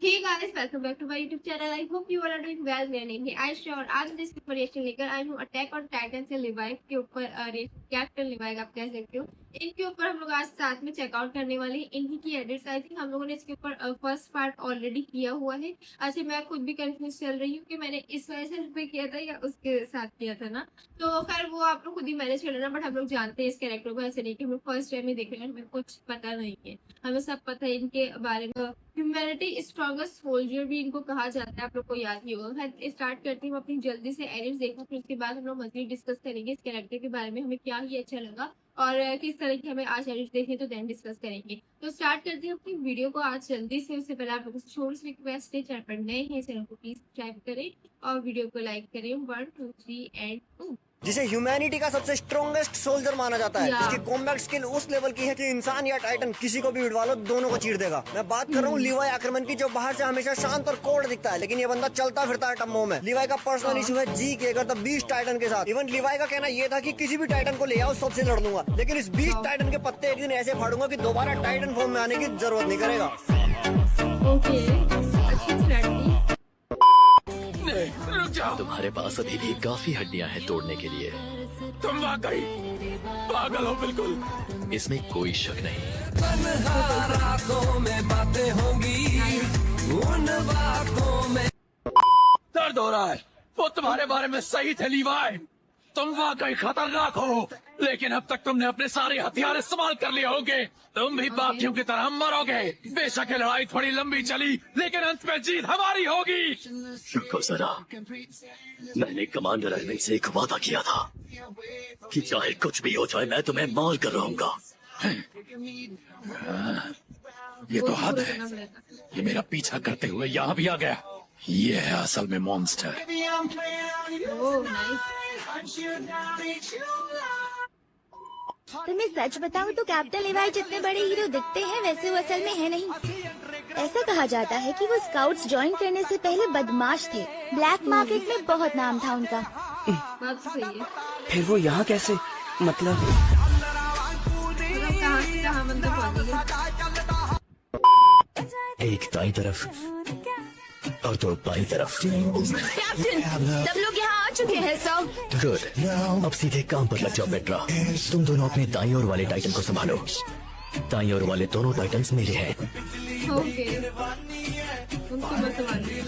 Hey guys, welcome back to my YouTube channel. I hope you all are doing well. मेरा name है आयशा और आज मैं इसके ऊपर रिएक्शन लेकर आई हूँ अटैक ऑन टाइटन से लिवाई के ऊपर कैप्टन लिवाई आप कह सकते हो। इनके ऊपर हम लोग आज साथ में चेकआउट करने वाले हैं। इन्हीं की एडिट्स आई थिंक हम लोगों ने इसके ऊपर फर्स्ट पार्ट ऑलरेडी किया हुआ है। अच्छा मैं खुद भी कंफ्यूज चल रही हूँ कि मैंने इस वजह से किया था या उसके साथ किया था ना, तो खैर वो आप लोग खुद ही मैनेज कर लेना। बट हम लोग जानते हैं इस कैरेक्टर को, ऐसे नहीं कि हम लोग फर्स्ट टाइम ही देख रहे हैं, हमें कुछ पता नहीं है, हमें सब पता है इनके बारे में। ह्यूमैनिटी स्ट्रॉन्गेस्ट सोल्जर भी इनको कहा जाता है, आप लोग को याद ही होगा। स्टार्ट करती हूँ अपनी जल्दी से एडिट्स देखना, फिर उसके बाद हम लोग मजीद डिस्कस करेंगे इस कैरेक्टर के बारे में, हमें क्या ही अच्छा लगा और किस तरह की हमें आज एडिट्स देखनी, तो देन डिस्कस करेंगे। तो स्टार्ट करते हैं अपनी वीडियो को आज जल्दी से। उससे पहले आप लोगों से छोटी सी रिक्वेस्ट है, चैनल पर नए हैं चैनल को प्लीज सब्सक्राइब करें और वीडियो को लाइक करें। 1 2 3 एंड 2। जिसे ह्यूमैनिटी का सबसे स्ट्रॉन्गेस्ट सोल्जर माना जाता है, जिसकी कॉम्बैट स्किल उस लेवल की है कि इंसान या टाइटन किसी को भी उड़वा लो दोनों को चीर देगा। मैं बात कर रहा हूँ लिवाई आक्रमण की, जो बाहर से हमेशा शांत और कोल्ड दिखता है, लेकिन ये बंदा चलता फिरता है टम्बों में। लिवाई का पर्सनल इशू है जी के अगर 20 टाइटन के साथ। इवन लिवाई का कहना ये था कि किसी भी टाइटन को ले आओ सबसे लड़ लूंगा, लेकिन इस 20 टाइटन के पत्ते एक दिन ऐसे फाड़ूंगा कि दोबारा टाइटन फॉर्म में आने की जरूरत नहीं करेगा। ओके, अच्छी स्ट्रैटेजी। रुक जाओ, तुम्हारे पास अभी भी काफी हड्डियां हैं तोड़ने के लिए। तुम वाकई पागल हो बिल्कुल। इसमें कोई शक नहीं। रातों में बातें होंगी, उन बातों में दर्द हो रहा है। वो तुम्हारे बारे में सही थे लीवाई, तुम वाकई खतरनाक हो, लेकिन अब तक तुमने अपने सारे हथियार इस्तेमाल कर लिए होंगे। तुम भी बाकियों की तरह मरोगे। बेशक ये लड़ाई थोड़ी लंबी चली, लेकिन अंत में जीत हमारी होगी। रुको जरा, मैंने कमांडर अरविंद से एक वादा किया था कि चाहे कुछ भी हो जाए मैं तुम्हें मार कर रहूंगा। ये तो हद है। ये मेरा पीछा करते हुए यहाँ भी आ गया। ये है असल में मॉन्स्टर। Oh nice. तुम्हें सच बताऊं तो कैप्टन लिवाई जितने बड़े हीरो दिखते हैं वैसे वो असल में है नहीं। ऐसा कहा जाता है कि वो स्काउट्स ज्वाइन करने से पहले बदमाश थे। ब्लैक मार्केट में बहुत नाम था उनका। बात तो सही है। फिर वो यहाँ कैसे, मतलब कहाँ से कहाँ बंदा पहुँचेगा। एक दाई तरफ और दो बाई तरफ। कैप्टन, सब लोग यहाँ आ चुके हैं सब। गुड, अब सीधे काम पर लग जाओ बेट्रा। तुम दोनों अपने दाईं ओर वाले टाइटन को संभालो। दाईं ओर वाले दोनों टाइटन्स मेरे हैं। ओके, उनको मत मारिए।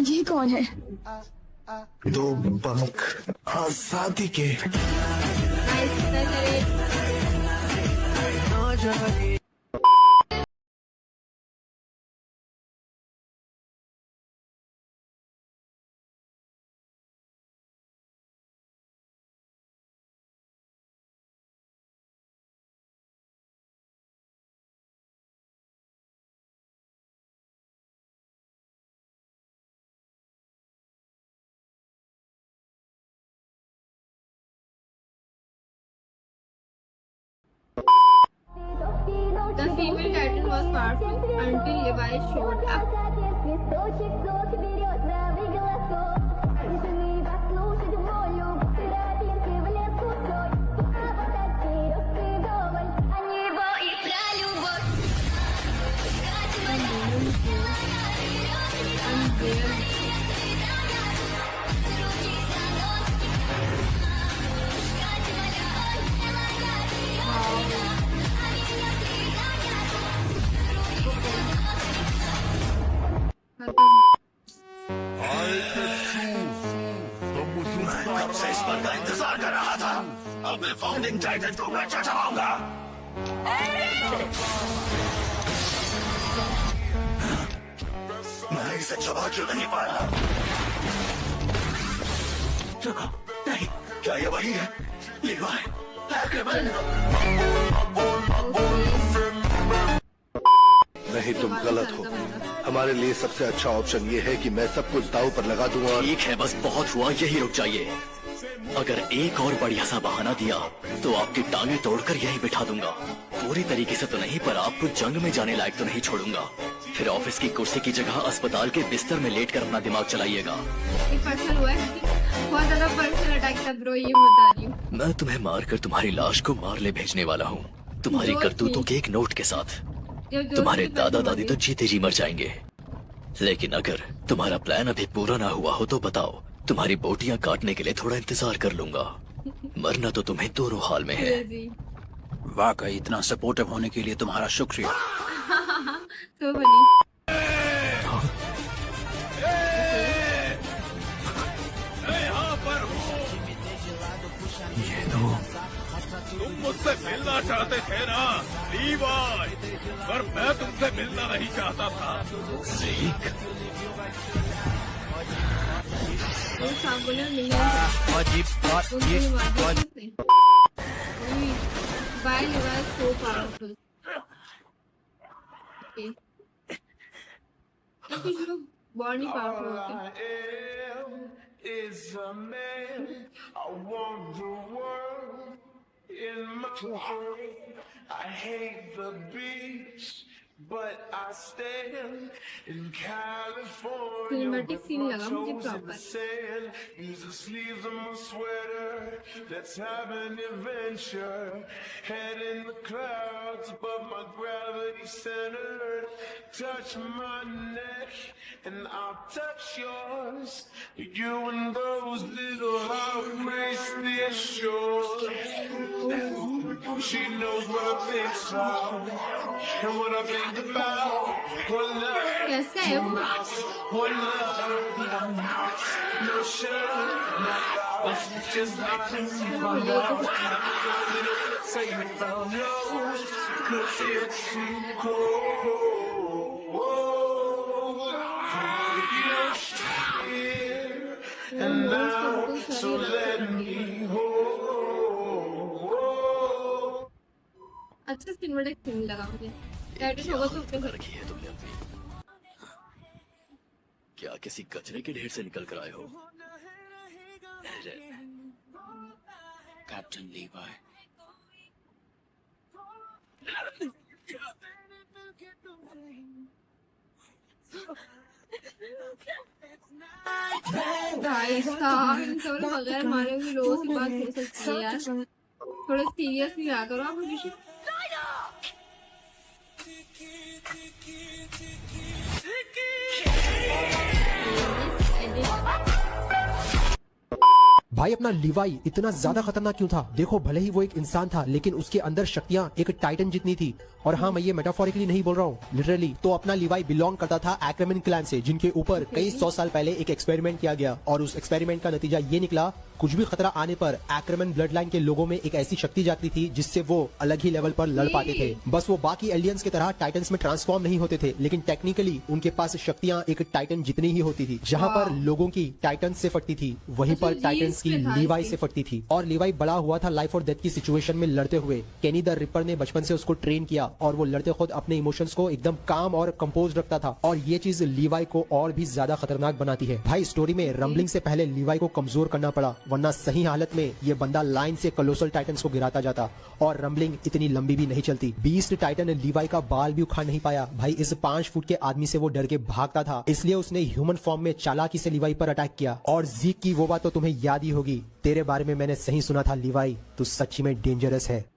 ये कौन है? दो पंख आजादी के। नाइस, करे। The female titan was powerful until Levi showed up. कब से इस पल का इंतजार कर रहा था। अब मैं फाउंडिंग टाइटन को मैं चढ़ाऊंगा। मैं इसे चबा क्यों नहीं पाया। रुको, नहीं, क्या ये वही है? लिवाई आक्रमण। नहीं, तुम गलत हो। हमारे लिए सबसे अच्छा ऑप्शन ये है कि मैं सब कुछ दांव पर लगा दूंगा। ठीक है, बस बहुत हुआ, यही रुक जाइए। अगर एक और बढ़िया सा बहाना दिया तो आपकी टांगें तोड़कर यहीं बिठा दूंगा। पूरी तरीके से तो नहीं, पर आपको जंग में जाने लायक तो नहीं छोड़ूंगा। फिर ऑफिस की कुर्सी की जगह अस्पताल के बिस्तर में लेटकर अपना दिमाग चलाइएगा। पर्सनल हुआ है, बहुत ज्यादा पर्सनल अटैक था ब्रो, ये बता रही हूँ। मैं तुम्हें मारकर तुम्हारी लाश को मारले भेजने वाला हूँ। तुम्हारी जोश करतूतों में- के एक नोट के साथ जो जोश तुम्हारे में दादा पैसे दादी तो मांगे। जीते जी मर जाएंगे। लेकिन अगर तुम्हारा प्लान अभी पूरा ना हुआ हो तो बताओ, तुम्हारी बोटियां काटने के लिए थोड़ा इंतजार कर लूंगा। मरना तो तुम्हें दोनों हाल में है। जी वाकई इतना सपोर्टिव होने के लिए तुम्हारा शुक्रिया। तो बनी ये तो तुम मुझसे मिलना चाहते थे ना लीवाई, पर मैं तुमसे मिलना नहीं चाहता था। ज़ीक, वो सांबोले मिलने Why you are so powerful? Okay. तो कुछ लोग बहुत ही पावरफुल होते हैं। Is a man. I want the world in my hand. I hate the beach, but I stand in California. Cinematic with scene my लगा मुझे toes in proper। the sand. Use the sleeves of my sweater. Let's have an adventure. Head in the clouds, but my gravity centered. Touch my neck, and I'll touch yours. You and those little heart race their shores. She knows what I think about, and what I think about. One love, कैसा है वो? one love. No shirt, no blouse, just like say you found yours, 'cause it's too cold. You're here and now, so let me hold. अच्छा cinematic scene लगा मुझे। Edit होगा तो अपने घर रखी है तुमने अपनी। क्या किसी कचरे के ढेर से निकल कर आए हो? कैप्टन लीवाई, भाई साहब सब लोग बगैर मारे भी रोज की बात हो सकती है यार। थोड़ा सीरियस भी रहा करो आप ऋषि। भाई अपना लिवाई इतना ज्यादा खतरनाक क्यों था? देखो भले ही वो एक इंसान था लेकिन उसके अंदर शक्तियां एक टाइटन जितनी थी। और हाँ, मैं ये मेटाफोरिकली नहीं बोल रहा हूँ, लिटरली। तो अपना लिवाई बिलोंग करता था एक्रेमन क्लैन से, जिनके ऊपर कई 100 साल पहले एक एक्सपेरिमेंट किया गया और उस एक्सपेरिमेंट का नतीजा ये निकला, कुछ भी खतरा आने पर एक्रेमन ब्लड लाइन के लोगों में एक ऐसी शक्ति जाती थी जिससे वो अलग ही लेवल पर लड़ पाते थे। बस वो बाकी एलियंस की तरह टाइटन्स में ट्रांसफॉर्म नहीं होते थे, लेकिन टेक्निकली उनके पास शक्तियां एक टाइटन जितनी ही होती थी। जहाँ पर लोगों की टाइटन्स से फटती थी, वहीं पर टाइटन्स की लिवाई से फटती थी। और लिवाई बड़ा हुआ था लाइफ और डेथ की सिचुएशन में लड़ते हुए। केनी द रिपर ने बचपन से उसको ट्रेन किया और वो लड़ते खुद अपने इमोशंस को एकदम काम और कंपोज रखता था। और ये चीज लिवाई को और भी ज्यादा खतरनाक बनाती है। भाई स्टोरी में रंबलिंग से पहले लिवाई को कमजोर करना पड़ा, वरना सही हालत में ये बंदा लाइन से कलोसल टाइटन्स को गिराता जाता। और रंबलिंग इतनी लंबी भी नहीं चलती। बीस्ट टाइटन ने लिवाई का बाल भी उखाड़ नहीं पाया। भाई इस 5 फुट के आदमी से वो डर के भागता था, इसलिए उसने ह्यूमन फॉर्म में चालाकी से लिवाई पर अटैक किया। और जीक की वो बात तो तुम्हें याद ही होगी, तेरे बारे में मैंने सही सुना था लिवाई, तू सच्ची में डेंजरस है।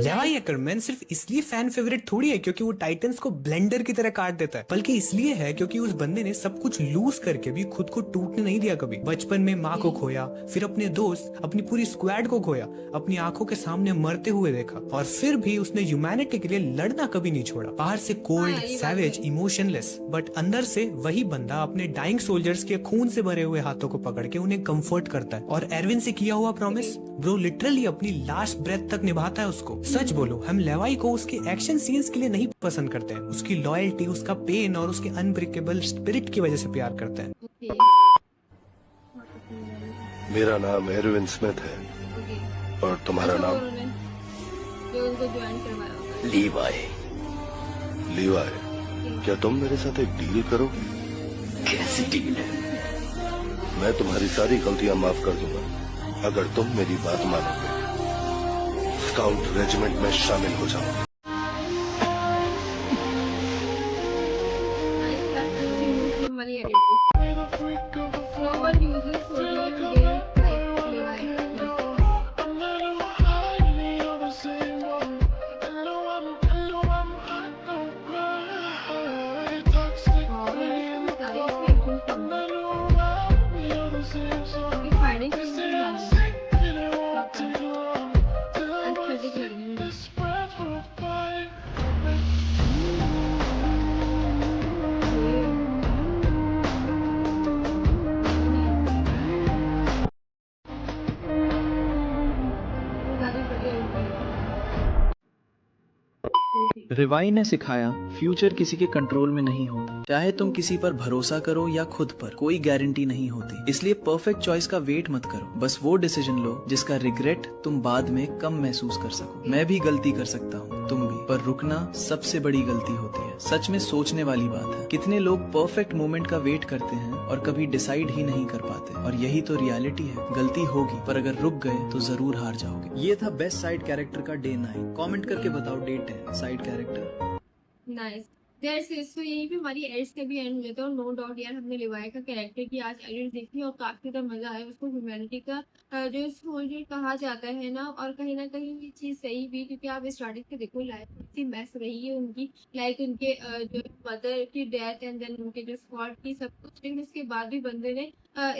लेवाई एक्करमैन सिर्फ इसलिए फैन फेवरेट थोड़ी है क्योंकि वो टाइटन्स को ब्लेंडर की तरह काट देता है, बल्कि इसलिए है क्योंकि उस बंदे ने सब कुछ लूज करके भी खुद को टूटने नहीं दिया कभी। बचपन में माँ को खोया, फिर अपने दोस्त, अपनी पूरी स्क्वाड को खोया, अपनी आंखों के सामने मरते हुए देखा, और फिर भी उसने ह्यूमैनिटी के लिए लड़ना कभी नहीं छोड़ा। बाहर से कोल्ड, सैवेज, इमोशनलेस, बट अंदर से वही बंदा अपने डाइंग सोल्जर्स के खून से भरे हुए हाथों को पकड़ के उन्हें कंफर्ट करता है। और एरविन से किया हुआ प्रॉमिस ब्रो लिटरली अपनी लास्ट ब्रेथ तक निभाता है उसको। सच बोलो, हम लेवाई को उसके एक्शन सीन्स के लिए नहीं पसंद करते हैं, उसकी लॉयल्टी, उसका पेन और उसके अनब्रेकेबल स्पिरिट की वजह से प्यार करते हैं। मेरा नाम एरविन स्मिथ है और तुम्हारा नाम? जो उनको ज्वाइन करवाया होगा। लीवाई। लीवाई, क्या तुम मेरे साथ एक डील करोगे? कैसी डील है? मैं तुम्हारी सारी गलतियां माफ कर दूंगा अगर तुम मेरी बात मानोगे। स्काउट रेजिमेंट में शामिल हो जाओ। Money editing. No one uses sodium games like Levi. रिवाई ने सिखाया फ्यूचर किसी के कंट्रोल में नहीं होता। चाहे तुम किसी पर भरोसा करो या खुद पर, कोई गारंटी नहीं होती। इसलिए परफेक्ट चॉइस का वेट मत करो, बस वो डिसीजन लो जिसका रिग्रेट तुम बाद में कम महसूस कर सको। मैं भी गलती कर सकता हूँ, तुम भी, पर रुकना सबसे बड़ी गलती होती है। सच में सोचने वाली बात है, कितने लोग परफेक्ट मोमेंट का वेट करते हैं और कभी डिसाइड ही नहीं कर पाते, और यही तो रियलिटी है। गलती होगी, पर अगर रुक गए तो जरूर हार जाओगे। ये था बेस्ट साइड कैरेक्टर का डे 9। कमेंट करके बताओ day 10 side character. Nice that's it. So यही पे हमारी एड्स का भी एंड होता है। और नो डाउट यार हमने लिवाई का कैरेक्टर की आज एडिट देखी और काफी ज्यादा मजा आया। उसको ह्यूमैनिटी का जो सोल्जर कहा जाता है ना, और कहीं ना कहीं ये चीज सही भी, क्योंकि आप स्टार्टिंग से देखो लाइफ इतनी मैस रही है उनकी, लाइक उनके जो मदर की डेथ एंड देन उनके जो स्क्वाड की सब कुछ, लेकिन उसके बाद भी बंदे ने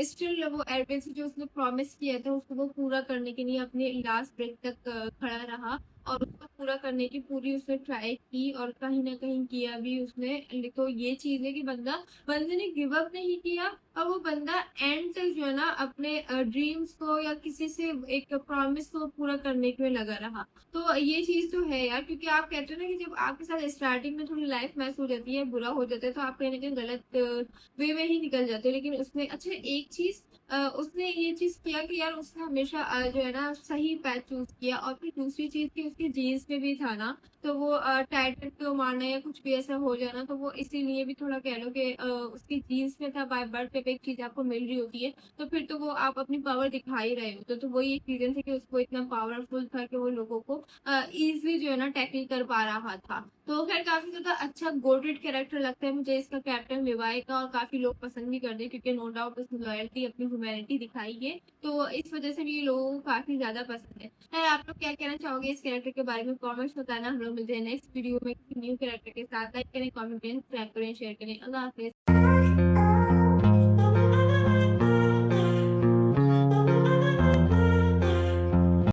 स्टिल वो एयरबेस से जो उसने प्रॉमिस किया था उसको वो पूरा करने के लिए अपने लास्ट ब्रेक तक खड़ा रहा और उसको पूरा करने की पूरी उसने ट्राई की और कहीं ना कहीं किया भी उसने। देखो ये चीज है कि बंदे ने गिव अप नहीं किया और वो बंदा एंड तक जो है ना अपने ड्रीम्स को या किसी से एक प्रॉमिस को पूरा करने के लिए लगा रहा। तो ये चीज तो है यार, क्योंकि आप कहते हो ना कि जब आपके साथ स्टार्टिंग में थोड़ी लाइफ मैस हो जाती है, बुरा हो जाता है, तो आप कहीं ना कहीं गलत वे में ही निकल जाते हो। लेकिन उसमें अच्छा एक चीज उसने ये चीज किया कि यार उसने हमेशा जो है ना सही पैथ चूज किया। और फिर दूसरी चीज की उसकी जीन्स में भी था ना, तो वो टाइटन को मारना या कुछ भी ऐसा हो जाना, तो वो इसीलिए भी थोड़ा कह लो कि उसकी जीन्स में था। बाय बर्थ जब एक चीज आपको मिल रही होती है तो फिर तो वो आप अपनी पावर दिखा ही रहे हो। तो वही एक रीजन था कि उसको इतना पावरफुल था कि वो लोगों को इजिली जो है ना टैकल कर पा रहा था। तो खैर काफी ज्यादा अच्छा गोटेड कैरेक्टर लगता है मुझे इसका कैप्टन लिवाई का, और काफी लोग पसंद भी करते हैं क्योंकि नो डाउट उसने लॉयल्टी अपनी ह्यूमैनिटी दिखाई है, तो इस वजह से भी ये लोगों को काफी ज्यादा पसंद है। खैर आप लोग क्या कहना चाहोगे इस कैरेक्टर के बारे में कमेंट्स बताना। हम लोग मिलते हैं नेक्स्ट वीडियो में न्यू कैरेक्टर के साथ। लाइक करें, कमेंट करें, सब्सक्राइब करें, शेयर करें। अल्लाह हाफिज।